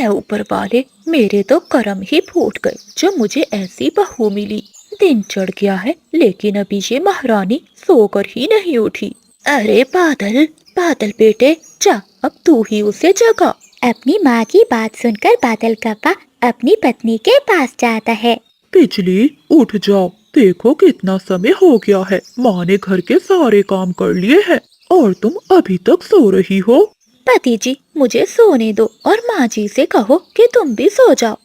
ऐ ऊपर वाले, मेरे तो करम ही फूट गए जो मुझे ऐसी बहू मिली। दिन चढ़ गया है लेकिन अभी ये महारानी सोकर ही नहीं उठी। अरे बादल, बादल बेटे, जा अब तू ही उसे जगा। अपनी माँ की बात सुनकर बादल कव्वा अपनी पत्नी के पास जाता है। बिजली, उठ जाओ, देखो कितना समय हो गया है। माँ ने घर के सारे काम कर लिए हैं और तुम अभी तक सो रही हो। पति जी, मुझे सोने दो और माँ जी से कहो कि तुम भी सो जाओ।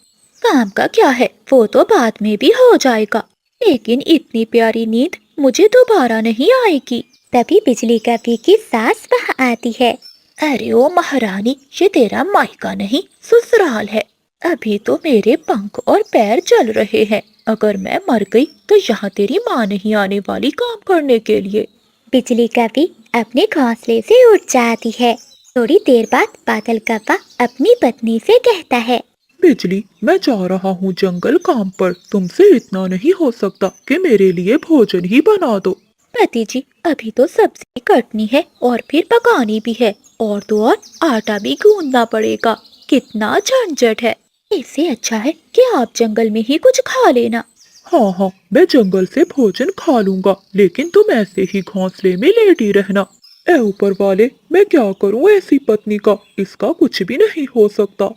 काम का क्या है, वो तो बाद में भी हो जाएगा, लेकिन इतनी प्यारी नींद मुझे दोबारा नहीं आएगी। तभी बिजली कव्वी की सास वहाँ आती है। अरे ओ महारानी, ये तेरा मायका नहीं ससुराल है। अभी तो मेरे पंख और पैर जल रहे हैं। अगर मैं मर गई तो यहाँ तेरी माँ नहीं आने वाली काम करने के लिए। बिजली कव्वी अपने घोंसले से उठ जाती है। थोड़ी देर बाद बादल कव्वा अपनी पत्नी से कहता है, बिजली, मैं जा रहा हूँ जंगल काम पर। तुमसे इतना नहीं हो सकता कि मेरे लिए भोजन ही बना दो। पति जी, अभी तो सब्जी कटनी है और फिर पकानी भी है, और तो और आटा भी गूंदना पड़ेगा। कितना झंझट है। इससे अच्छा है कि आप जंगल में ही कुछ खा लेना। हाँ हाँ, मैं जंगल से भोजन खा लूंगा, लेकिन तुम ऐसे ही घोंसले में लेटी रहना। ए ऊपर वाले, मैं क्या करूँ ऐसी पत्नी का, इसका कुछ भी नहीं हो सकता।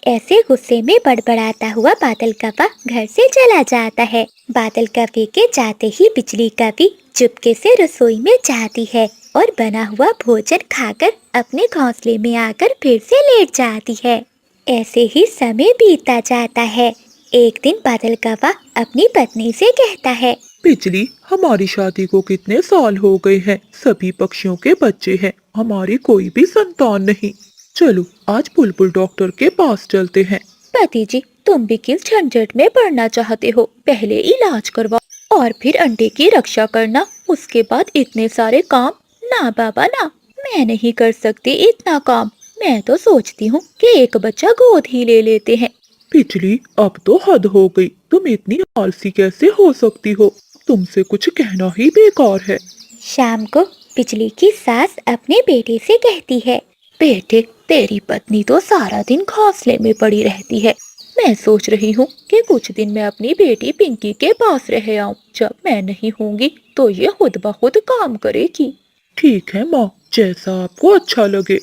ऐसे गुस्से में बड़बड़ाता हुआ बादल कव्वा घर से चला जाता है। बादल कव्वे के जाते ही बिजली कव्वी चुपके से रसोई में जाती है और बना हुआ भोजन खाकर अपने घोंसले में आकर फिर से लेट जाती है। ऐसे ही समय बीतता जाता है। एक दिन बादल कव्वा अपनी पत्नी से कहता है, बिजली, हमारी शादी को कितने साल हो गए हैं। सभी पक्षियों के बच्चे हैं, हमारी कोई भी संतान नहीं। चलो आज बुलबुल डॉक्टर के पास चलते हैं। पति जी, तुम भी किस झंझट में पड़ना चाहते हो। पहले इलाज करवाओ और फिर अंडे की रक्षा करना, उसके बाद इतने सारे काम। ना बाबा ना, मैं नहीं कर सकती इतना काम। मैं तो सोचती हूँ कि एक बच्चा गोद ही ले लेते हैं। बिजली, अब तो हद हो गई। तुम इतनी आलसी कैसे हो सकती हो। तुमसे कुछ कहना ही बेकार है। शाम को बिजली की सास अपने बेटे से कहती है, बेटे, तेरी पत्नी तो सारा दिन घोंसले में पड़ी रहती है। मैं सोच रही हूँ कि कुछ दिन मैं अपनी बेटी पिंकी के पास रह आऊं। जब मैं नहीं होंगी तो ये खुद ब खुद काम करेगी। ठीक है माँ, जैसा आपको अच्छा लगे।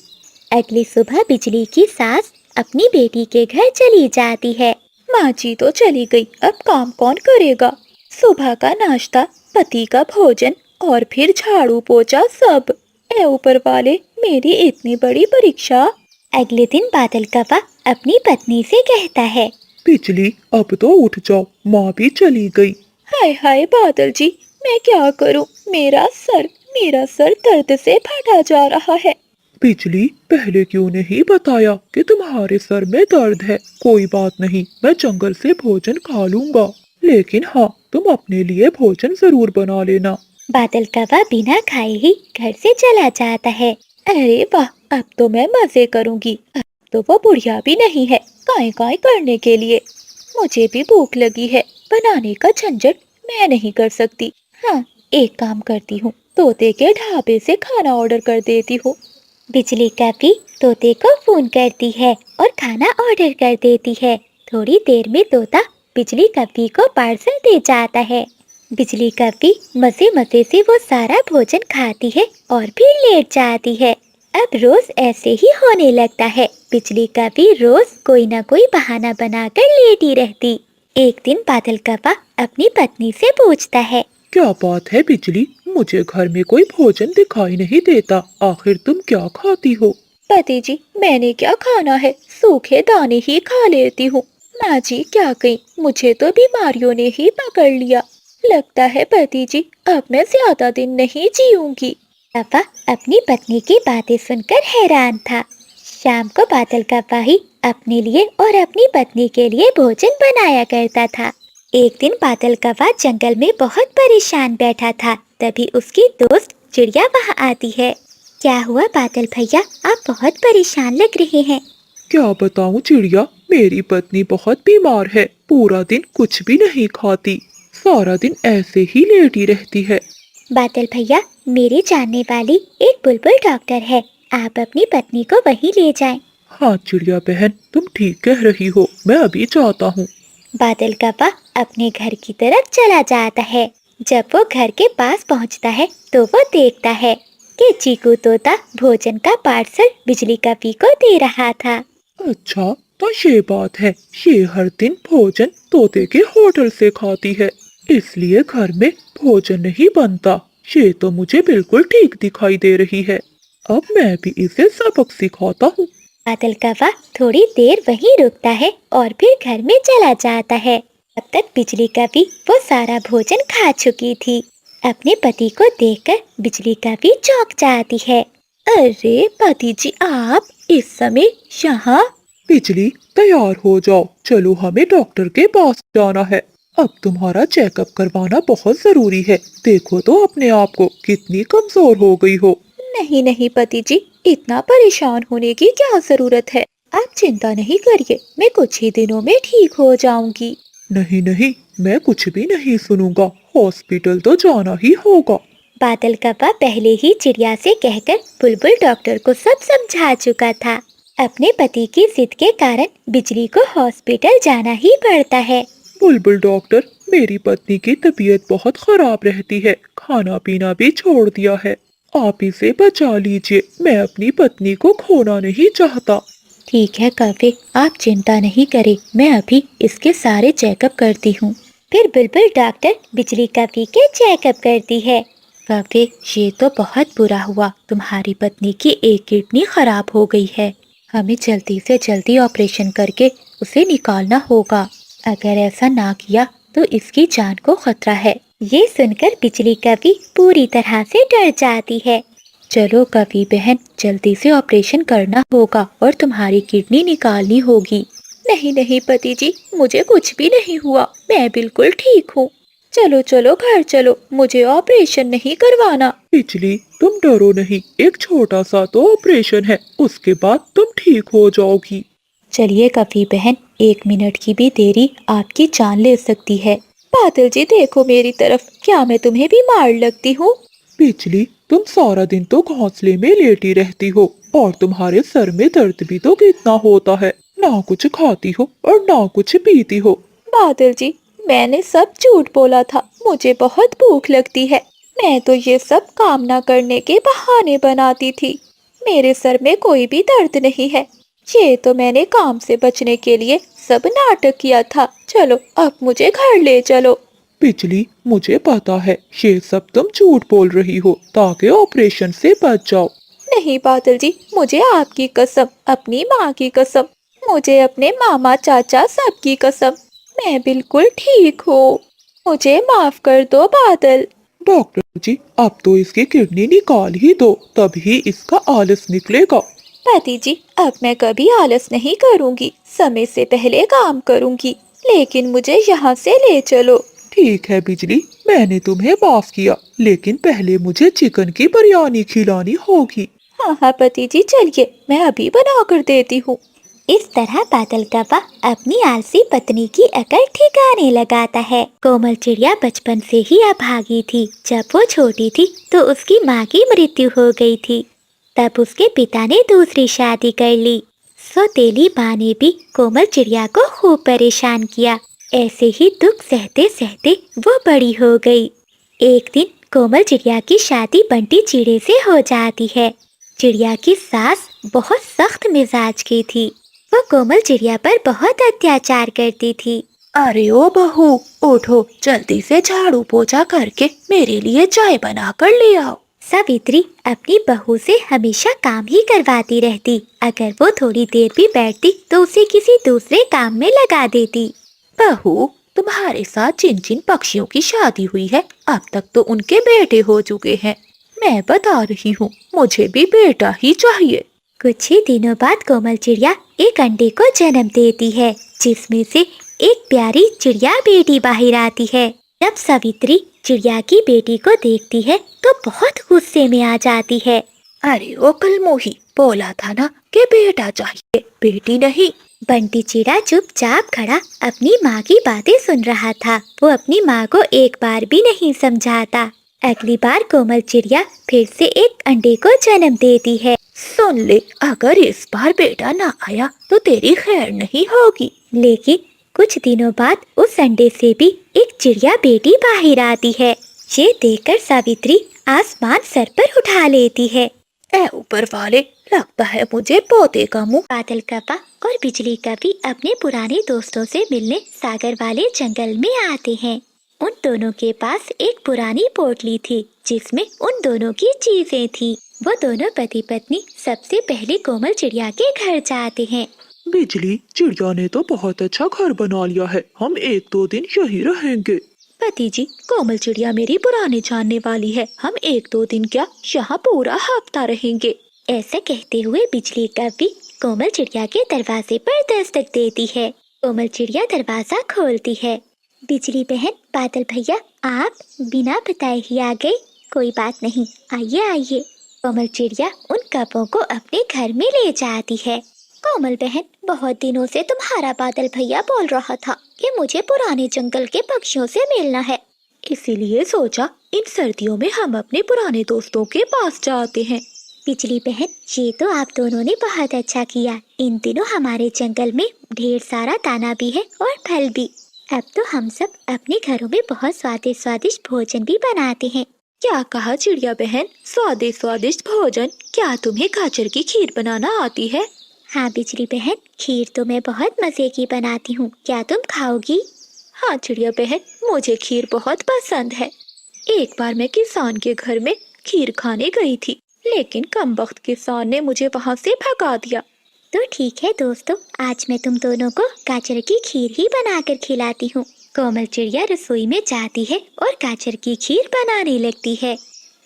अगली सुबह बिजली की सास अपनी बेटी के घर चली जाती है। माँ जी तो चली गई, अब काम कौन करेगा। सुबह का नाश्ता, पति का भोजन और फिर झाड़ू पोछा सब। ए ऊपर वाले, मेरी इतनी बड़ी परीक्षा। अगले दिन बादल कव्वा अपनी पत्नी से कहता है, बिजली, अब तो उठ जाओ, माँ भी चली गई। हाय हाय बादल जी, मैं क्या करूँ। मेरा सर दर्द से फटा जा रहा है। बिजली, पहले क्यों नहीं बताया कि तुम्हारे सर में दर्द है। कोई बात नहीं, मैं जंगल से भोजन खा लूंगा, लेकिन हाँ, तुम अपने लिए भोजन जरूर बना लेना। बादल कव्वा बिना खाए ही घर से चला जाता है। अरे वाह, अब तो मैं मजे करूंगी। अब तो वो बुढ़िया भी नहीं है काय काय करने के लिए। मुझे भी भूख लगी है, बनाने का झंझट मैं नहीं कर सकती। हाँ, एक काम करती हूँ, तोते के ढाबे से खाना ऑर्डर कर देती हूँ। बिजली कव्वी तोते को फोन करती है और खाना ऑर्डर कर देती है। थोड़ी देर में तोता बिजली कव्वी को पार्सल दे जाता है। बिजली कव्वी मजे मजे से वो सारा भोजन खाती है और फिर लेट जाती है। अब रोज ऐसे ही होने लगता है। बिजली कव्वी रोज कोई ना कोई बहाना बनाकर लेटी रहती। एक दिन बादल कव्वा अपनी पत्नी से पूछता है, क्या बात है बिजली, मुझे घर में कोई भोजन दिखाई नहीं देता। आखिर तुम क्या खाती हो। पति जी, मैंने क्या खाना है, सूखे दाने ही खा लेती हूँ। माँ जी क्या कही, मुझे तो बीमारियों ने ही पकड़ लिया। लगता है पति जी, अब मैं ज्यादा दिन नहीं जीऊंगी। कव्वा अपनी पत्नी की बातें सुनकर हैरान था। शाम को बादल कव्वा ही अपने लिए और अपनी पत्नी के लिए भोजन बनाया करता था। एक दिन बादल कव्वा जंगल में बहुत परेशान बैठा था। तभी उसकी दोस्त चिड़िया वहाँ आती है। क्या हुआ बादल भैया, आप बहुत परेशान लग रहे हैं। क्या बताऊँ चिड़िया, मेरी पत्नी बहुत बीमार है। पूरा दिन कुछ भी नहीं खाती, सारा दिन ऐसे ही लेटी रहती है। बादल भैया, मेरी जानने वाली एक बुलबुल डॉक्टर है, आप अपनी पत्नी को वहीं ले जाएं। हाँ चिड़िया बहन, तुम ठीक कह रही हो, मैं अभी जाता हूँ। बादल कौवा अपने घर की तरफ चला जाता है। जब वो घर के पास पहुंचता है तो वो देखता है कि चीकू तोता भोजन का पार्सल बिजली कौवी को दे रहा था। अच्छा, तो ये बात है, ये हर दिन भोजन तोते के होटल से खाती है, इसलिए घर में भोजन नहीं बनता। ये तो मुझे बिल्कुल ठीक दिखाई दे रही है। अब मैं भी इसे सबक सिखाता हूँ। बादल कौवा थोड़ी देर वहीं रुकता है और फिर घर में चला जाता है। तब तक बिजली कौवी वो सारा भोजन खा चुकी थी। अपने पति को देखकर बिजली कौवी चौंक जाती है। अरे पति जी, आप इस समय यहाँ? बिजली, तैयार हो जाओ, चलो हमें डॉक्टर के पास जाना है। अब तुम्हारा चेकअप करवाना बहुत जरूरी है। देखो तो अपने आप को, कितनी कमजोर हो गई हो। नहीं नहीं पति जी, इतना परेशान होने की क्या जरूरत है। आप चिंता नहीं करिए, मैं कुछ ही दिनों में ठीक हो जाऊंगी। नहीं नहीं, मैं कुछ भी नहीं सुनूंगा, हॉस्पिटल तो जाना ही होगा। बादल कौवा पहले ही चिड़िया से कहकर बुलबुल डॉक्टर को सब समझा चुका था। अपने पति की जिद के कारण बिजली को हॉस्पिटल जाना ही पड़ता है। बुलबुल डॉक्टर, मेरी पत्नी की तबीयत बहुत खराब रहती है, खाना पीना भी छोड़ दिया है। आप इसे बचा लीजिए, मैं अपनी पत्नी को खोना नहीं चाहता। ठीक है कौवे, आप चिंता नहीं करें, मैं अभी इसके सारे चेकअप करती हूँ। फिर बुलबुल डॉक्टर बिजली कौवी के चेकअप करती है। कौवे, ये तो बहुत बुरा हुआ, तुम्हारी पत्नी की एक किडनी खराब हो गई है। हमें जल्दी से जल्दी ऑपरेशन करके उसे निकालना होगा। अगर ऐसा ना किया तो इसकी जान को खतरा है। ये सुनकर बिजली कौवी पूरी तरह से डर जाती है। चलो कौवी बहन, जल्दी से ऑपरेशन करना होगा और तुम्हारी किडनी निकालनी होगी। नहीं नहीं पति जी, मुझे कुछ भी नहीं हुआ, मैं बिल्कुल ठीक हूँ। चलो चलो घर चलो, मुझे ऑपरेशन नहीं करवाना। बिजली, तुम डरो नहीं, एक छोटा सा तो ऑपरेशन है, उसके बाद तुम ठीक हो जाओगी। चलिए कौवी बहन, 1 मिनट की भी देरी आपकी जान ले सकती है। बादल जी देखो मेरी तरफ, क्या मैं तुम्हें भी मार लगती हूँ? बिजली, तुम सारा दिन तो घोंसले में लेटी रहती हो, और तुम्हारे सर में दर्द भी तो कितना होता है। ना कुछ खाती हो और ना कुछ पीती हो। बादल जी, मैंने सब झूठ बोला था, मुझे बहुत भूख लगती है। मैं तो ये सब काम ना करने के बहाने बनाती थी। मेरे सर में कोई भी दर्द नहीं है। ये तो मैंने काम से बचने के लिए सब नाटक किया था। चलो अब मुझे घर ले चलो। बिजली, मुझे पता है ये सब तुम झूठ बोल रही हो ताकि ऑपरेशन से बच जाओ। नहीं बादल जी, मुझे आपकी कसम, अपनी माँ की कसम, मुझे अपने मामा चाचा सबकी कसम, मैं बिल्कुल ठीक हूँ। मुझे माफ कर दो बादल। डॉक्टर जी, अब तो इसकी किडनी निकाल ही दो, तभी इसका आलस निकलेगा। पति जी, अब मैं कभी आलस नहीं करूँगी, समय से पहले काम करूँगी। लेकिन मुझे यहाँ से ले चलो। ठीक है बिजली, मैंने तुम्हें माफ किया, लेकिन पहले मुझे चिकन की बिरयानी खिलानी होगी। हाँ हाँ पति जी, चलिए मैं अभी बना कर देती हूँ। इस तरह बादल कौवा अपनी आलसी पत्नी की अकल ठिकाने लगाता है। कोमल चिड़िया बचपन से ही अभागी थी। जब वो छोटी थी तो उसकी माँ की मृत्यु हो गई थी। तब उसके पिता ने दूसरी शादी कर ली। सौतेली माँ ने भी कोमल चिड़िया को खूब परेशान किया। ऐसे ही दुख सहते सहते वो बड़ी हो गई। एक दिन कोमल चिड़िया की शादी बंटी चिड़े से हो जाती है। चिड़िया की सास बहुत सख्त मिजाज की थी। वो कोमल चिड़िया पर बहुत अत्याचार करती थी। अरे ओ बहू, उठो, जल्दी से झाड़ू पोछा करके मेरे लिए चाय बना कर ले आओ। सावित्री अपनी बहू से हमेशा काम ही करवाती रहती। अगर वो थोड़ी देर भी बैठती तो उसे किसी दूसरे काम में लगा देती। बहू, तुम्हारे साथ जिन जिन पक्षियों की शादी हुई है, अब तक तो उनके बेटे हो चुके हैं। मैं बता रही हूँ, मुझे भी बेटा ही चाहिए। कुछ ही दिनों बाद कोमल चिड़िया एक अंडे को जन्म देती है, जिसमें से एक प्यारी चिड़िया बेटी बाहर आती है। जब सावित्री चिड़िया की बेटी को देखती है तो बहुत गुस्से में आ जाती है। अरे ओ कलमोही, बोला था ना कि बेटा चाहिए, बेटी नहीं। बंटी चिड़ा चुपचाप खड़ा अपनी माँ की बातें सुन रहा था। वो अपनी माँ को एक बार भी नहीं समझाता। अगली बार कोमल चिड़िया फिर से एक अंडे को जन्म देती है। सुन ले, अगर इस बार बेटा ना आया तो तेरी खैर नहीं होगी। लेकिन कुछ दिनों बाद उस अंडे से भी एक चिड़िया बेटी बाहर आती है। ये देखकर सावित्री आसमान सर पर उठा लेती है। ऐ ऊपर वाले, लगता है मुझे पोते का मुंह। बादल कप्पा और बिजली कवि अपने पुराने दोस्तों से मिलने सागर वाले जंगल में आते हैं। उन दोनों के पास एक पुरानी पोटली थी जिसमें उन दोनों की चीजें थी। वो दोनों पति पत्नी सबसे पहले कोमल चिड़िया के घर जाते हैं। बिजली, चिड़िया ने तो बहुत अच्छा घर बना लिया है, हम 1-2 दिन यही रहेंगे। पति जी, कोमल चिड़िया मेरी पुरानी जानने वाली है, हम 1-2 दिन क्या, यहाँ पूरा हफ्ता रहेंगे। ऐसा कहते हुए बिजली कवि कोमल चिड़िया के दरवाजे पर दस्तक देती है। कोमल चिड़िया दरवाजा खोलती है। बिजली बहन, बादल भैया, आप बिना बताए ही आ गए। कोई बात नहीं, आइए आइए। कोमल चिड़िया उन कपों को अपने घर में ले जाती है। कोमल बहन, बहुत दिनों से तुम्हारा बादल भैया बोल रहा था कि मुझे पुराने जंगल के पक्षियों से मिलना है, इसीलिए सोचा इन सर्दियों में हम अपने पुराने दोस्तों के पास जाते हैं। बिजली बहन, ये तो आप दोनों ने बहुत अच्छा किया। इन दिनों हमारे जंगल में ढेर सारा दाना भी है और फल भी। अब तो हम सब अपने घरों में बहुत स्वादिष्ट स्वादिष्ट भोजन भी बनाते हैं। क्या कहा चिड़िया बहन, स्वादिष्ट स्वादिष्ट भोजन? क्या तुम्हें गाजर की खीर बनाना आती है? हाँ बिजली बहन, खीर तो मैं बहुत मजे की बनाती हूँ, क्या तुम खाओगी? हाँ चिड़िया बहन, मुझे खीर बहुत पसंद है। एक बार मैं किसान के घर में खीर खाने गई थी, लेकिन कमबख्त किसान ने मुझे वहाँ से भगा दिया। तो ठीक है दोस्तों, आज मैं तुम दोनों को गाजर की खीर ही बनाकर खिलाती हूँ। कोमल चिड़िया रसोई में जाती है और गाजर की खीर बनाने लगती है।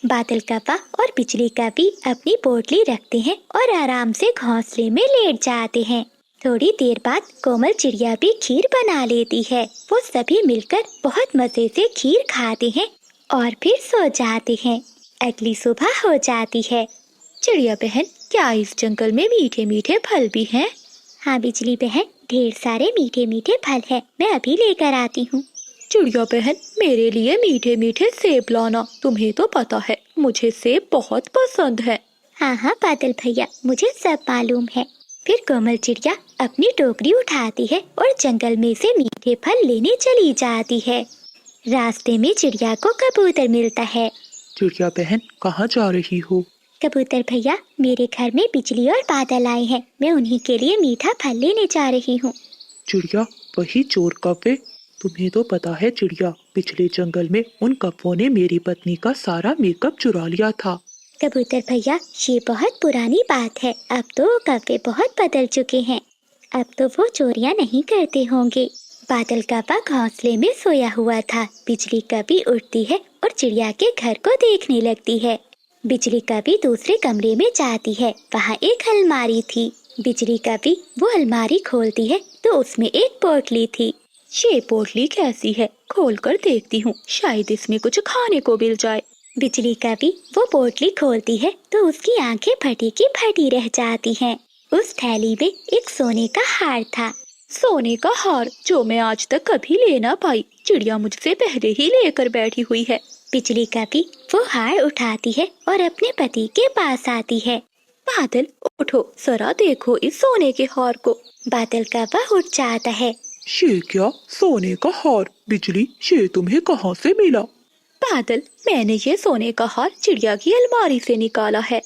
बादल कप्पा और बिजली कवि अपनी पोटली रखते हैं और आराम से घोंसले में लेट जाते हैं। थोड़ी देर बाद कोमल चिड़िया भी खीर बना लेती है। वो सभी मिलकर बहुत मजे से खीर खाते हैं और फिर सो जाते हैं। अगली सुबह हो जाती है। चिड़िया बहन, क्या इस जंगल में मीठे मीठे फल भी हैं? हाँ बिजली बहन, ढेर सारे मीठे मीठे फल हैं, मैं अभी लेकर आती हूँ। चिड़िया बहन, मेरे लिए मीठे मीठे सेब लाना, तुम्हें तो पता है मुझे सेब बहुत पसंद है। हाँ हाँ बादल भैया, मुझे सब मालूम है। फिर कोमल चिड़िया अपनी टोकरी उठाती है और जंगल में से मीठे फल लेने चली जाती है। रास्ते में चिड़िया को कबूतर मिलता है। चिड़िया बहन, कहाँ जा रही हो? कबूतर भैया, मेरे घर में बिजली और बादल आए हैं, मैं उन्हीं के लिए मीठा फल लेने जा रही हूँ। चिड़िया, वही चोर कौवे? तुम्हें तो पता है चिड़िया, पिछले जंगल में उन कौवों ने मेरी पत्नी का सारा मेकअप चुरा लिया था। कबूतर भैया, ये बहुत पुरानी बात है, अब तो कौवे बहुत बदल चुके हैं, अब तो वो चोरियां नहीं करते होंगे। बादल कौवा घोंसले में सोया हुआ था। बिजली कभी उठती है और चिड़िया के घर को देखने लगती है। बिजली कभी दूसरे कमरे में जाती है, वहाँ एक अलमारी थी। बिजली कभी वो अलमारी खोलती है तो उसमें एक पोटली थी। ये पोटली कैसी है? खोलकर देखती हूँ, शायद इसमें कुछ खाने को मिल जाए। बिजली कभी वो पोटली खोलती है तो उसकी आंखें फटी की फटी रह जाती हैं। उस थैली में एक सोने का हार था। सोने का हार, जो मैं आज तक कभी ले ना पाई। चिड़िया मुझसे पहले ही लेकर बैठी हुई है। बिजली कभी वो हार उठाती है और अपने पति के पास आती है। बादल उठो, जरा देखो इस सोने के हार को। बादल कौवा उठ जाता है। ये क्या, सोने का हार? बिजली, ये तुम्हें कहाँ से मिला? बादल, मैंने ये सोने का हार चिड़िया की अलमारी से निकाला है।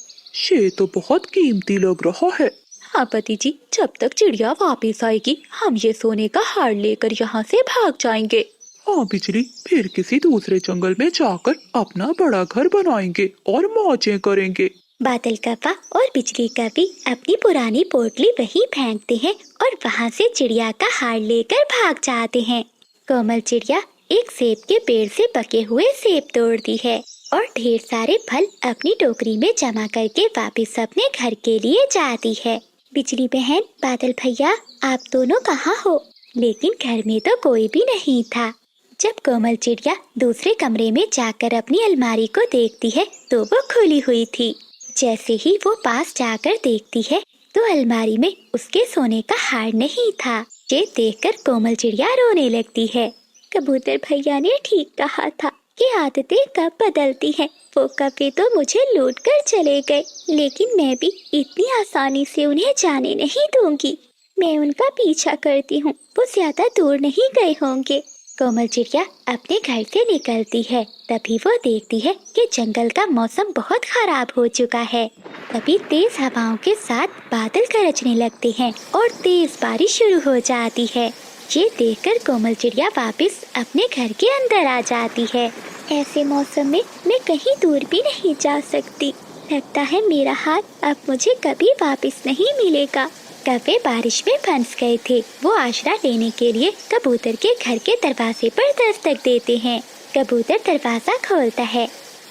ये तो बहुत कीमती लग रहा है। हाँ पति जी, जब तक चिड़िया वापस आएगी हम ये सोने का हार लेकर यहाँ से भाग जाएंगे। हाँ बिजली, फिर किसी दूसरे जंगल में जाकर अपना बड़ा घर बनाएंगे और मौजें करेंगे। बादल कौवा और बिजली कभी अपनी पुरानी पोटली वहीं फेंकते हैं और वहाँ से चिड़िया का हार लेकर भाग जाते हैं। कोमल चिड़िया एक सेब के पेड़ से पके हुए सेब तोड़ती है और ढेर सारे फल अपनी टोकरी में जमा करके वापस अपने घर के लिए जाती है। बिजली बहन, बादल भैया, आप दोनों कहाँ हो? लेकिन घर में तो कोई भी नहीं था। जब कोमल चिड़िया दूसरे कमरे में जाकर अपनी अलमारी को देखती है तो वो खुली हुई थी। जैसे ही वो पास जाकर देखती है तो अलमारी में उसके सोने का हार नहीं था। ये देखकर कोमल चिड़िया रोने लगती है। कबूतर भैया ने ठीक कहा था कि आदतें कब बदलती हैं। वो कभी तो मुझे लूट कर चले गए, लेकिन मैं भी इतनी आसानी से उन्हें जाने नहीं दूंगी। मैं उनका पीछा करती हूँ, वो ज्यादा दूर नहीं गए होंगे। कोमल चिड़िया अपने घर से निकलती है। तभी वो देखती है कि जंगल का मौसम बहुत खराब हो चुका है। तभी तेज हवाओं के साथ बादल गरजने लगते हैं और तेज बारिश शुरू हो जाती है। ये देखकर कोमल चिड़िया वापस अपने घर के अंदर आ जाती है। ऐसे मौसम में मैं कहीं दूर भी नहीं जा सकती। लगता है मेरा हाथ अब मुझे कभी वापस नहीं मिलेगा। कौवे बारिश में फंस गए थे। वो आश्रय लेने के लिए कबूतर के घर के दरवाजे पर दस्तक देते हैं। कबूतर दरवाजा खोलता है।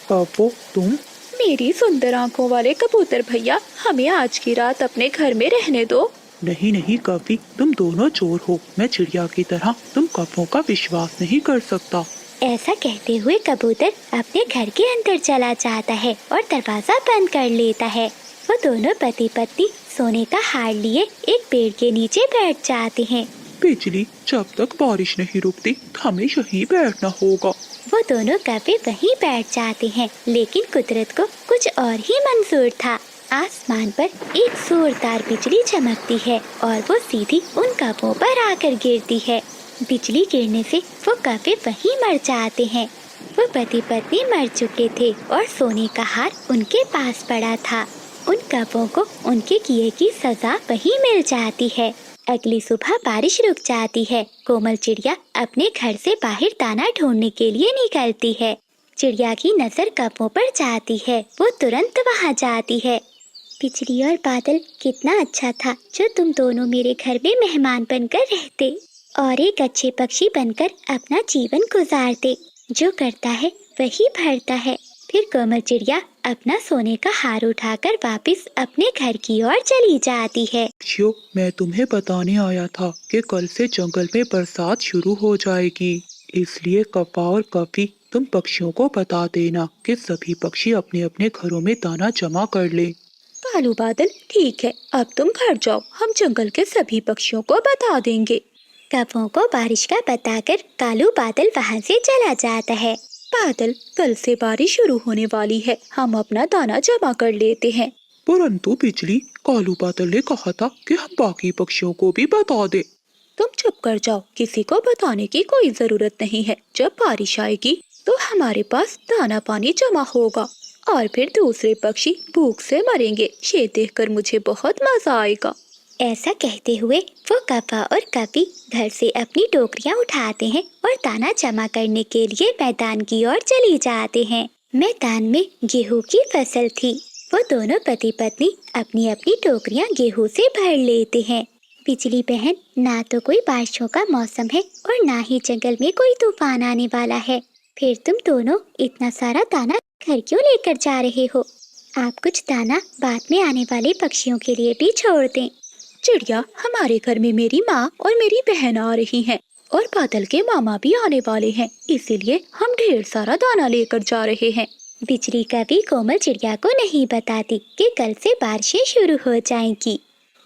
कौवो, तुम? मेरी सुंदर आंखों वाले कबूतर भैया, हमें आज की रात अपने घर में रहने दो। नहीं नहीं कौवी, तुम दोनों चोर हो। मैं चिड़िया की तरह तुम कौवों का विश्वास नहीं कर सकता। ऐसा कहते हुए कबूतर अपने घर के अंदर चला जाता है और दरवाजा बंद कर लेता है। वो दोनों पति पत्नी सोने का हार लिए एक पेड़ के नीचे बैठ जाते हैं। बिजली, जब तक बारिश नहीं रुकती हमें यहीं बैठना होगा। वो दोनों कौवे वहीं बैठ जाते हैं, लेकिन कुदरत को कुछ और ही मंजूर था। आसमान पर एक जोरदार बिजली चमकती है और वो सीधी उन कौवों पर आकर गिरती है। बिजली गिरने से वो कौवे वहीं मर जाते हैं। वो पति पत्नी मर चुके थे और सोने का हार उनके पास पड़ा था। उन कौवों को उनके किए की सजा वहीं मिल जाती है। अगली सुबह बारिश रुक जाती है। कोमल चिड़िया अपने घर से बाहर दाना ढूंढने के लिए निकलती है। चिड़िया की नजर कौवों पर जाती है। वो तुरंत वहाँ जाती है। बिजली और बादल, कितना अच्छा था जो तुम दोनों मेरे घर में मेहमान बनकर रहते और एक अच्छे पक्षी बनकर अपना जीवन गुजारते। जो करता है वही भरता है। फिर कोमल चिड़िया अपना सोने का हार उठाकर वापस अपने घर की ओर चली जाती है। पक्षियों, मैं तुम्हें बताने आया था कि कल से जंगल में बरसात शुरू हो जाएगी। इसलिए कौवा और कौवी, तुम पक्षियों को बता देना कि सभी पक्षी अपने अपने घरों में दाना जमा कर लें। कालू बादल, ठीक है, अब तुम घर जाओ, हम जंगल के सभी पक्षियों को बता देंगे। कौवों को बारिश का बताकर कालू बादल वहाँ से चला जाता है। बादल, कल से बारिश शुरू होने वाली है, हम अपना दाना जमा कर लेते हैं। परंतु बिजली, कालू बादल ने कहा था कि हम बाकी पक्षियों को भी बता दे। तुम चुप कर जाओ, किसी को बताने की कोई जरूरत नहीं है। जब बारिश आएगी तो हमारे पास दाना पानी जमा होगा और फिर दूसरे पक्षी भूख से मरेंगे। ये देखकर मुझे बहुत मजा आएगा। ऐसा कहते हुए वो कौवा और कौवी घर से अपनी टोकरियां उठाते हैं और दाना जमा करने के लिए मैदान की ओर चली जाते हैं। मैदान में गेहूं की फसल थी। वो दोनों पति पत्नी अपनी अपनी टोकरियां गेहूं से भर लेते हैं। बिजली बहन, ना तो कोई बारिशों का मौसम है और ना ही जंगल में कोई तूफान आने वाला है। फिर तुम दोनों इतना सारा दाना घर क्यों लेकर जा रहे हो? आप कुछ दाना बाद में आने वाले पक्षियों के लिए भी छोड़ दें। चिड़िया, हमारे घर में मेरी माँ और मेरी बहन आ रही हैं और बादल के मामा भी आने वाले हैं, इसीलिए हम ढेर सारा दाना लेकर जा रहे हैं। बिजली कभी कोमल चिड़िया को नहीं बताती कि कल से बारिशें शुरू हो जाएंगी।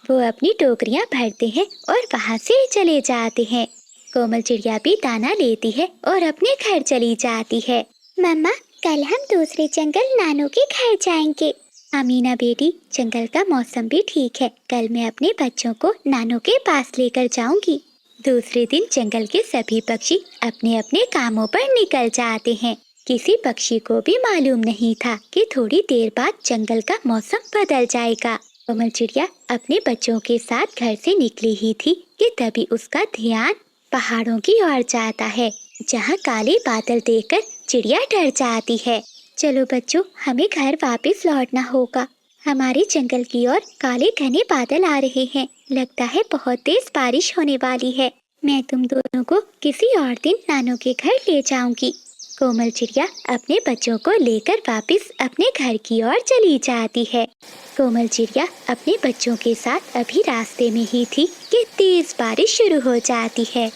वो अपनी टोकरियां भरते हैं और वहाँ से चले जाते हैं। कोमल चिड़िया भी दाना लेती है और अपने घर चली जाती है। मम्मा, कल हम दूसरे जंगल नानू के घर जाएंगे। अमीना बेटी, जंगल का मौसम भी ठीक है, कल मैं अपने बच्चों को नानू के पास लेकर जाऊंगी। दूसरे दिन जंगल के सभी पक्षी अपने अपने कामों पर निकल जाते हैं। किसी पक्षी को भी मालूम नहीं था कि थोड़ी देर बाद जंगल का मौसम बदल जाएगा। कोमल चिड़िया अपने बच्चों के साथ घर से निकली ही थी कि तभी उसका ध्यान पहाड़ों की ओर जाता है, जहाँ काले बादल देखकर चिड़िया डर जाती है। चलो बच्चों, हमें घर वापस लौटना होगा। हमारे जंगल की ओर काले घने बादल आ रहे हैं। लगता है बहुत तेज बारिश होने वाली है। मैं तुम दोनों को किसी और दिन नानू के घर ले जाऊंगी। कोमल चिड़िया अपने बच्चों को लेकर वापस अपने घर की ओर चली जाती है। कोमल चिड़िया अपने बच्चों के साथ अभी रास्ते में ही थी कि तेज बारिश शुरू हो जाती है।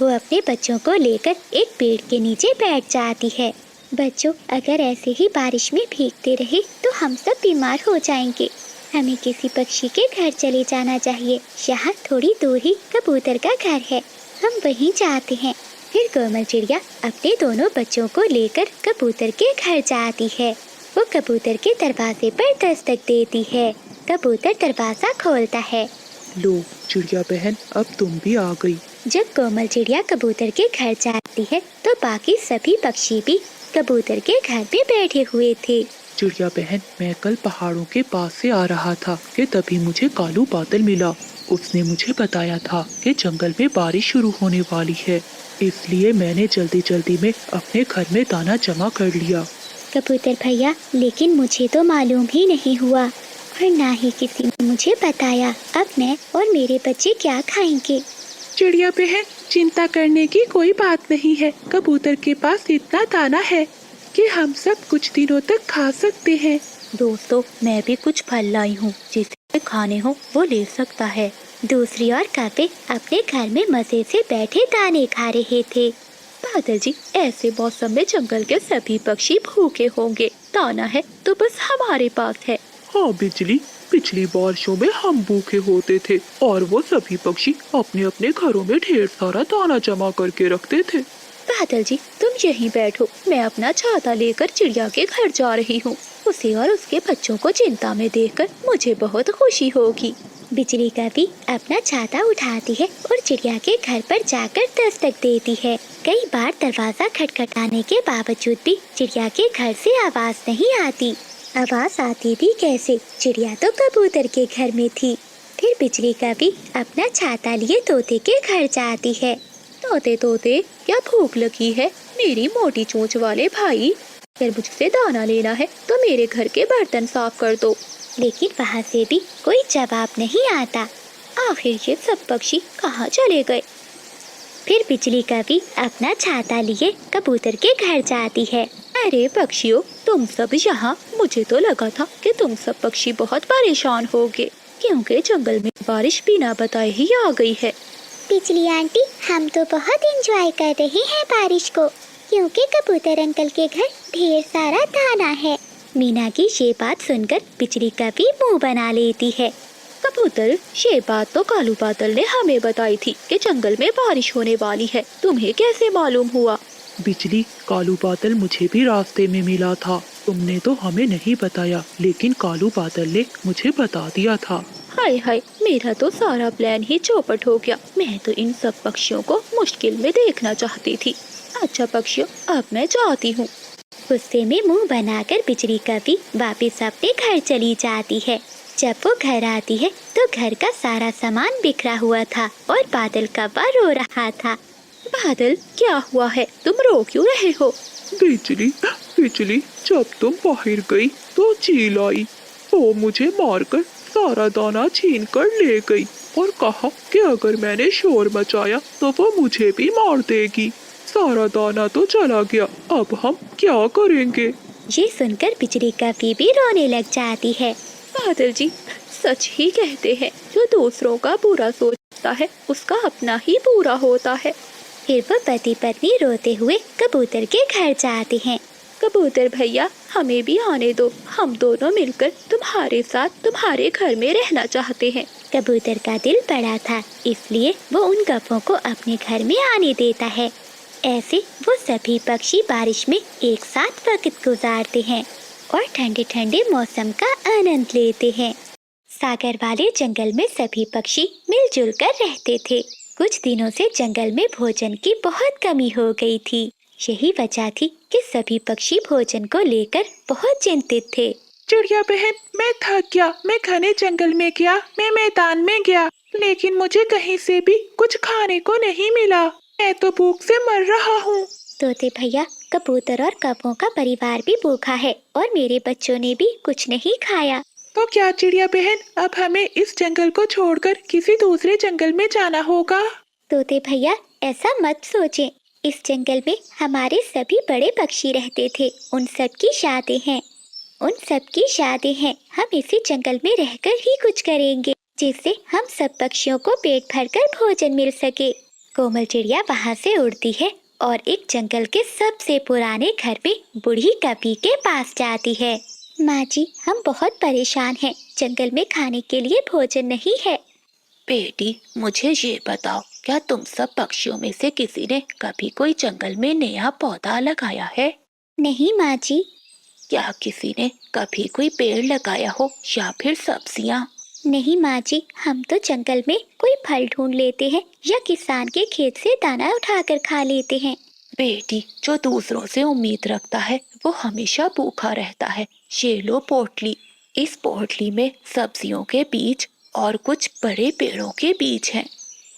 वो अपने बच्चों को लेकर एक पेड़ के नीचे बैठ जाती है। बच्चों, अगर ऐसे ही बारिश में भीगते रहे तो हम सब बीमार हो जाएंगे। हमें किसी पक्षी के घर चले जाना चाहिए। यहाँ थोड़ी दूर ही कबूतर का घर है, हम वहीं जाते हैं। फिर कोमल चिड़िया अपने दोनों बच्चों को लेकर कबूतर के घर जाती है। वो कबूतर के दरवाजे पर दस्तक देती है। कबूतर दरवाजा खोलता है। लो चिड़िया बहन, अब तुम भी आ गई। जब कोमल चिड़िया कबूतर के घर जाती है तो बाकी सभी पक्षी भी कबूतर के घर में बैठे हुए थे। चिड़िया बहन, मैं कल पहाड़ों के पास से आ रहा था कि तभी मुझे कालू बादल मिला। उसने मुझे बताया था कि जंगल में बारिश शुरू होने वाली है, इसलिए मैंने जल्दी जल्दी में अपने घर में दाना जमा कर लिया। कबूतर भैया, लेकिन मुझे तो मालूम ही नहीं हुआ और ना ही किसी ने मुझे बताया। अब मैं और मेरे बच्चे क्या खाएंगे? चिड़िया बहन, चिंता करने की कोई बात नहीं है। कबूतर के पास इतना दाना है कि हम सब कुछ दिनों तक खा सकते हैं। दोस्तों, मैं भी कुछ फल लाई हूँ, जिसे खाने हो वो ले सकता है। दूसरी ओर कौवे अपने घर में मजे से बैठे दाने खा रहे थे। बादल जी, ऐसे मौसम में जंगल के सभी पक्षी भूखे होंगे। दाना है तो बस हमारे पास है। हाँ बिजली, पिछली बारिशों में हम भूखे होते थे और वो सभी पक्षी अपने अपने घरों में ढेर सारा दाना जमा करके रखते थे। बादल जी, तुम यहीं बैठो, मैं अपना छाता लेकर चिड़िया के घर जा रही हूँ। उसे और उसके बच्चों को चिंता में देखकर मुझे बहुत खुशी होगी। बिजली कभी अपना छाता उठाती है और चिड़िया के घर पर जाकर दस्तक देती है। कई बार दरवाजा खटखटाने के बावजूद भी चिड़िया के घर से आवाज नहीं आती। आवाज आती भी कैसे, चिड़िया तो कबूतर के घर में थी। फिर बिजली कभी अपना छाता लिए तोते के घर जाती है। तोते तोते, क्या भूख लगी है मेरी मोटी चोंच वाले भाई? अगर मुझसे दाना लेना है तो मेरे घर के बर्तन साफ कर दो। लेकिन वहाँ से भी कोई जवाब नहीं आता। आखिर ये सब पक्षी कहाँ चले गए? फिर बिजली कभी अपना छाता लिए कबूतर के घर जाती है। अरे पक्षियों, तुम सब यहाँ? मुझे तो लगा था कि तुम सब पक्षी बहुत परेशान होगे, क्योंकि जंगल में बारिश बिना बताए ही आ गई है। बिजली आंटी, हम तो बहुत एंजॉय कर रहे हैं बारिश को, क्योंकि कबूतर अंकल के घर ढेर सारा दाना है। मीना की ये बात सुनकर बिजली कभी मुंह बना लेती है। कबूतर, ये बात तो कालू बादल ने हमें बताई थी कि जंगल में बारिश होने वाली है। तुम्हें कैसे मालूम हुआ? बिजली, कालू बादल मुझे भी रास्ते में मिला था। तुमने तो हमें नहीं बताया, लेकिन कालू बादल ने मुझे बता दिया था। हाय हाय, मेरा तो सारा प्लान ही चौपट हो गया। मैं तो इन सब पक्षियों को मुश्किल में देखना चाहती थी। अच्छा पक्षियों, अब मैं जाती हूँ। गुस्से में मुंह बनाकर बिजली कभी वापस अपने घर चली जाती है। जब वो घर आती है तो घर का सारा सामान बिखरा हुआ था और बादल कौवा रो रहा था। बादल, क्या हुआ है? तुम रो क्यों रहे हो? बिजली, बिजली, जब तुम बाहर गई तो चील आई। वो मुझे मारकर सारा दाना छीन कर ले गई और कहा कि अगर मैंने शोर मचाया तो वो मुझे भी मार देगी। सारा दाना तो चला गया, अब हम क्या करेंगे? ये सुनकर बिजली कभी भी रोने लग जाती है। बादल जी, सच ही कहते हैं, जो दूसरों का बुरा सोचता है उसका अपना ही बुरा होता है। फिर वो पति पत्नी रोते हुए कबूतर के घर जाते हैं। कबूतर भैया, हमें भी आने दो, हम दोनों मिलकर तुम्हारे साथ तुम्हारे घर में रहना चाहते हैं। कबूतर का दिल बड़ा था, इसलिए वो उन कौवों को अपने घर में आने देता है। ऐसे वो सभी पक्षी बारिश में एक साथ वक्त गुजारते हैं और ठंडे ठंडे मौसम का आनंद लेते हैं। सागर वाले जंगल में सभी पक्षी मिलजुल कर रहते थे। कुछ दिनों से जंगल में भोजन की बहुत कमी हो गई थी। यही वजह थी कि सभी पक्षी भोजन को लेकर बहुत चिंतित थे। चिड़िया बहन, मैं थक गया। मैं घने जंगल में गया, मैं मैदान में गया, लेकिन मुझे कहीं से भी कुछ खाने को नहीं मिला। मैं तो भूख से मर रहा हूँ। तोते भैया, कबूतर और कौवों का परिवार भी भूखा है और मेरे बच्चों ने भी कुछ नहीं खाया। तो क्या चिड़िया बहन, अब हमें इस जंगल को छोड़कर किसी दूसरे जंगल में जाना होगा? तोते भैया, ऐसा मत सोचें। इस जंगल में हमारे सभी बड़े पक्षी रहते थे, उन सब की शादी हैं। हम इसी जंगल में रहकर ही कुछ करेंगे, जिससे हम सब पक्षियों को पेट भरकर भोजन मिल सके। कोमल चिड़िया वहाँ से उड़ती है और एक जंगल के सबसे पुराने घर में बूढ़ी कपी के पास जाती है। माँ जी, हम बहुत परेशान हैं, जंगल में खाने के लिए भोजन नहीं है। बेटी, मुझे ये बताओ क्या तुम सब पक्षियों में से किसी ने कभी कोई जंगल में नया पौधा लगाया है? नहीं माँ जी। क्या किसी ने कभी कोई पेड़ लगाया हो या फिर सब्जियां? नहीं माँ जी, हम तो जंगल में कोई फल ढूंढ लेते हैं या किसान के खेत से दाना उठाकर खा लेते हैं। बेटी, जो दूसरों से उम्मीद रखता है वो हमेशा भूखा रहता है। ये लो पोटली। इस पोटली में सब्जियों के बीज और कुछ बड़े पेड़ों के बीज हैं।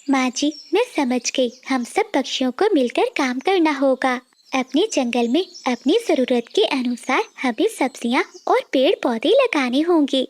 माँ जी, मैं समझ गई। हम सब पक्षियों को मिलकर काम करना होगा। अपने जंगल में अपनी जरूरत के अनुसार हमें सब्जियाँ और पेड़ पौधे लगाने होंगे,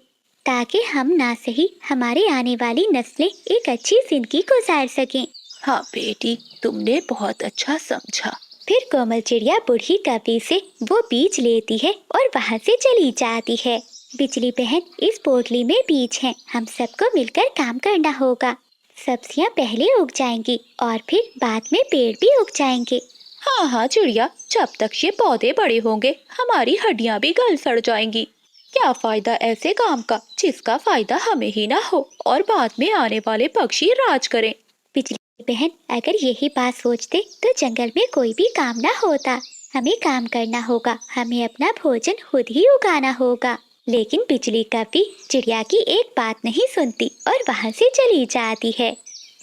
ताकि हम ना सही हमारे आने वाली नस्लें एक अच्छी जिंदगी गुजार सकें। हाँ बेटी, तुमने बहुत अच्छा समझा। फिर कोमल चिड़िया बूढ़ी कपी से वो बीज लेती है और वहाँ से चली जाती है। बिजली बहन, इस पोटली में बीज हैं। हम सबको मिलकर काम करना होगा। सब्जियाँ पहले उग जाएंगी और फिर बाद में पेड़ भी उग जाएंगे। हाँ हाँ चिड़िया, जब तक ये पौधे बड़े होंगे हमारी हड्डियाँ भी गल सड़ जाएंगी। क्या फायदा ऐसे काम का जिसका फायदा हमें ही ना हो और बाद में आने वाले पक्षी राज करें। बिजली बहन, अगर यही बात सोचते तो जंगल में कोई भी काम ना होता। हमें काम करना होगा, हमें अपना भोजन खुद ही उगाना होगा। लेकिन बिजली कभी चिड़िया की एक बात नहीं सुनती और वहाँ से चली जाती है।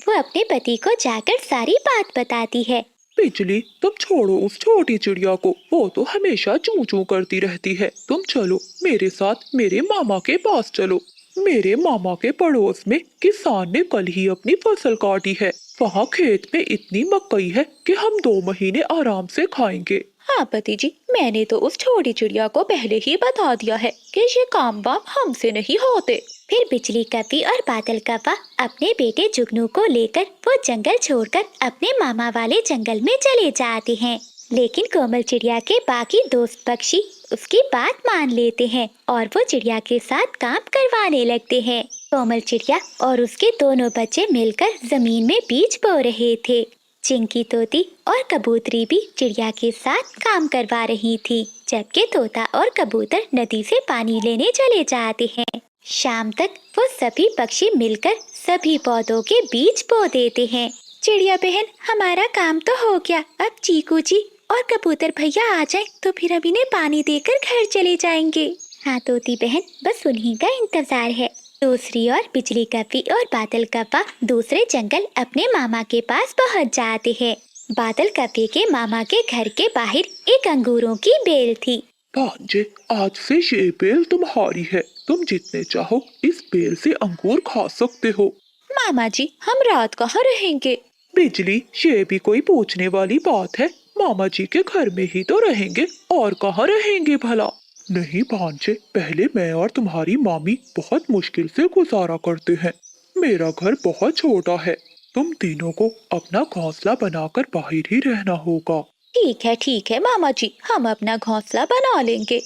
वो अपने पति को जाकर सारी बात बताती है। बिजली, तुम छोड़ो उस छोटी चिड़िया को, वो तो हमेशा चूं चूं करती रहती है। तुम चलो मेरे साथ, मेरे मामा के पास चलो। मेरे मामा के पड़ोस में किसान ने कल ही अपनी फसल काटी है। वहाँ खेत में इतनी मकई है कि हम 2 महीने आराम से खाएंगे। हाँ पति जी, मैंने तो उस छोटी चिड़िया को पहले ही बता दिया है कि ये काम वाम हमसे नहीं होते। फिर बिजली कपी और बादल कपा अपने बेटे जुगनू को लेकर वो जंगल छोड़कर अपने मामा वाले जंगल में चले जाते हैं। लेकिन कोमल चिड़िया के बाकी दोस्त पक्षी उसकी बात मान लेते हैं और वो चिड़िया के साथ काम करवाने लगते हैं। कोमल चिड़िया और उसके दोनों बच्चे मिलकर जमीन में बीज बो रहे थे। चिंकी तोती और कबूतरी भी चिड़िया के साथ काम करवा रही थी, जबकि तोता और कबूतर नदी से पानी लेने चले जाते हैं। शाम तक वो सभी पक्षी मिलकर सभी पौधों के बीज बो देते हैं। चिड़िया बहन, हमारा काम तो हो गया। अब चीकू जी और कबूतर भैया आ जाएं तो फिर हम इन्हें पानी देकर घर चले जाएंगे। हाँ तोती बहन, बस उन्हीं का इंतजार है। दूसरी ओर बिजली कपी और बादल कपा दूसरे जंगल अपने मामा के पास पहुंच जाते हैं। बादल कपी के मामा के घर के बाहर एक अंगूरों की बेल थी। भांजे, आज से ये बेल तुम्हारी है। तुम जितने चाहो इस बेल से अंगूर खा सकते हो। मामा जी, हम रात कहाँ रहेंगे? बिजली, ये भी कोई पूछने वाली बात है। मामा जी के घर में ही तो रहेंगे, और कहाँ रहेंगे भला। नहीं भांजे, पहले मैं और तुम्हारी मामी बहुत मुश्किल से गुजारा करते हैं। मेरा घर बहुत छोटा है। तुम तीनों को अपना घोंसला बनाकर बाहर ही रहना होगा। ठीक है मामा जी, हम अपना घोंसला बना लेंगे।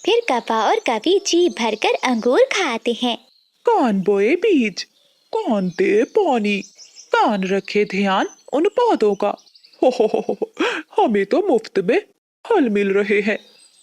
फिर कपा और कवि जी भरकर अंगूर खाते हैं। कौन बोए बीज, कौन दे पानी, कौन रखे ध्यान उन पौधों का। हो, हमें तो मुफ्त में फल मिल रहे हैं।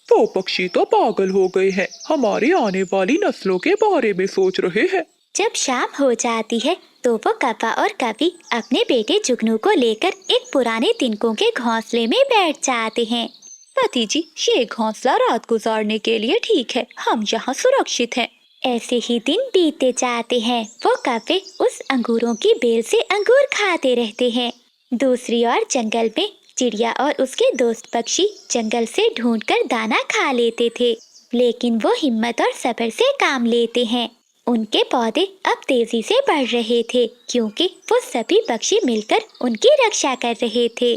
वो पक्षी तो पागल हो गए हैं, हमारी आने वाली नस्लों के बारे में सोच रहे हैं। जब शाम हो जाती है तो वो कपा और कवि अपने बेटे जुगनू को लेकर एक पुराने तिनकों के घोंसले में बैठ जाते हैं। पति जी, ये घोंसला रात गुजारने के लिए ठीक है, हम यहाँ सुरक्षित हैं। ऐसे ही दिन बीतते जाते हैं। वो कौवे उस अंगूरों की बेल से अंगूर खाते रहते हैं। दूसरी ओर जंगल में चिड़िया और उसके दोस्त पक्षी जंगल से ढूंढकर दाना खा लेते थे, लेकिन वो हिम्मत और सब्र से काम लेते हैं। उनके पौधे अब तेजी से बढ़ रहे थे, क्योंकि वो सभी पक्षी मिलकर उनकी रक्षा कर रहे थे।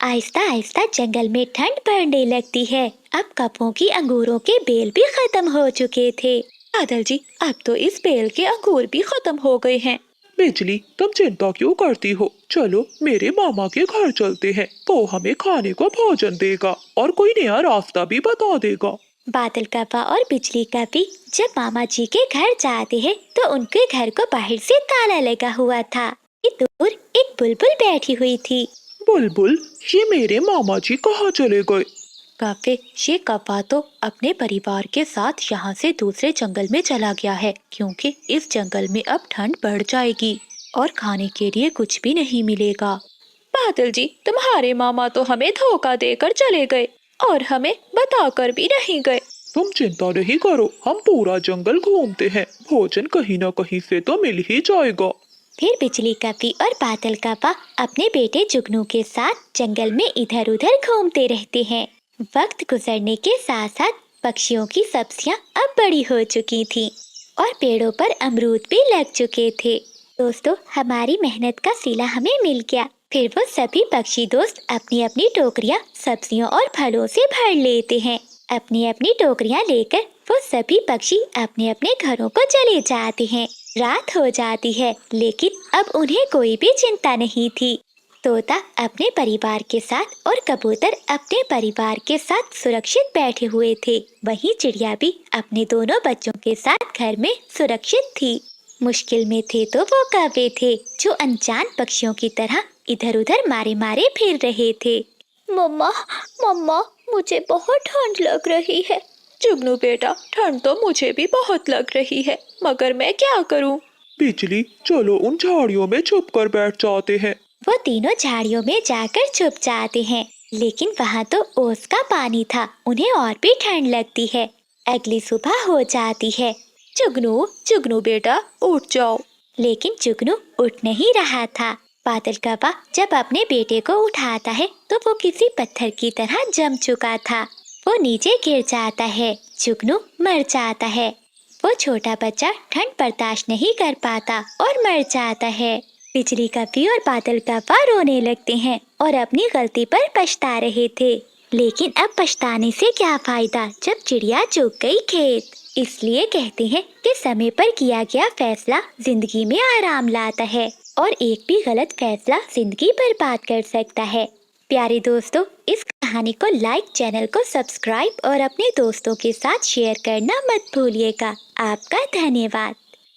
आहिस्ता आहिस्ता जंगल में ठंड बढ़ने लगती है। अब कपों की अंगूरों के बेल भी खत्म हो चुके थे। बादल जी, अब तो इस बेल के अंगूर भी खत्म हो गए हैं। बिजली, तुम चिंता क्यों करती हो। चलो मेरे मामा के घर चलते हैं, तो हमें खाने को भोजन देगा और कोई नया रास्ता भी बता देगा। बादल कपा और बिजली कपी जब मामा जी के घर जाते हैं तो उनके घर को बाहर से ताला लगा हुआ था। दूर एक बुलबुल बैठी हुई थी। बुलबुल, ये मेरे मामा जी कहाँ चले गए। काफे, ये कपा तो अपने परिवार के साथ यहाँ से दूसरे जंगल में चला गया है, क्योंकि इस जंगल में अब ठंड बढ़ जाएगी। और खाने के लिए कुछ भी नहीं मिलेगा। बादल जी, तुम्हारे मामा तो हमें धोखा देकर चले गए और हमें बताकर भी नहीं गए। तुम चिंता नहीं करो, हम पूरा जंगल घूमते हैं, भोजन कहीं न कहीं से तो मिल ही जाएगा। फिर बिजली कपी और बादल कप्पा अपने बेटे जुगनू के साथ जंगल में इधर उधर घूमते रहते हैं। वक्त गुजरने के साथ साथ पक्षियों की सब्जियां अब बड़ी हो चुकी थीं और पेड़ों पर अमरूद भी लग चुके थे। दोस्तों, हमारी मेहनत का सिला हमें मिल गया। फिर वो सभी पक्षी दोस्त अपनी अपनी टोकरियां सब्जियों और फलों से भर लेते हैं। अपनी अपनी टोकरियां लेकर वो सभी पक्षी अपने अपने घरों को चले जाते हैं। रात हो जाती है, लेकिन अब उन्हें कोई भी चिंता नहीं थी। तोता अपने परिवार के साथ और कबूतर अपने परिवार के साथ सुरक्षित बैठे हुए थे। वहीं चिड़िया भी अपने दोनों बच्चों के साथ घर में सुरक्षित थी। मुश्किल में थे तो वो कौवे थे, जो अनजान पक्षियों की तरह इधर उधर मारे मारे फिर रहे थे। मम्मा, मम्मा, मुझे बहुत ठंड लग रही है। जुगनू बेटा, ठंड तो मुझे भी बहुत लग रही है, मगर मैं क्या करूं? बिजली, चलो उन झाड़ियों में छुप कर बैठ जाते हैं। वो तीनों झाड़ियों में जाकर छुप जाते हैं, लेकिन वहाँ तो ओस का पानी था, उन्हें और भी ठंड लगती है। अगली सुबह हो जाती है। जुगनू, जुगनू बेटा, उठ जाओ। लेकिन जुगनू उठ नहीं रहा था। बादल कप्पा जब अपने बेटे को उठाता है तो वो किसी पत्थर की तरह जम चुका था। वो नीचे गिर जाता है, जुगनू मर जाता है। वो छोटा बच्चा ठंड बर्दाश्त नहीं कर पाता और मर जाता है। बिजली कपी और बादल कप्पा रोने लगते हैं और अपनी गलती पर पछता रहे थे। लेकिन अब पछताने से क्या फायदा जब चिड़िया चुग गई खेत। इसलिए कहते हैं कि समय पर किया गया फैसला जिंदगी में आराम लाता है और एक भी गलत फैसला जिंदगी बर्बाद कर सकता है। प्यारे दोस्तों, इस कहानी को लाइक, चैनल को सब्सक्राइब और अपने दोस्तों के साथ शेयर करना मत भूलिएगा। आपका धन्यवाद।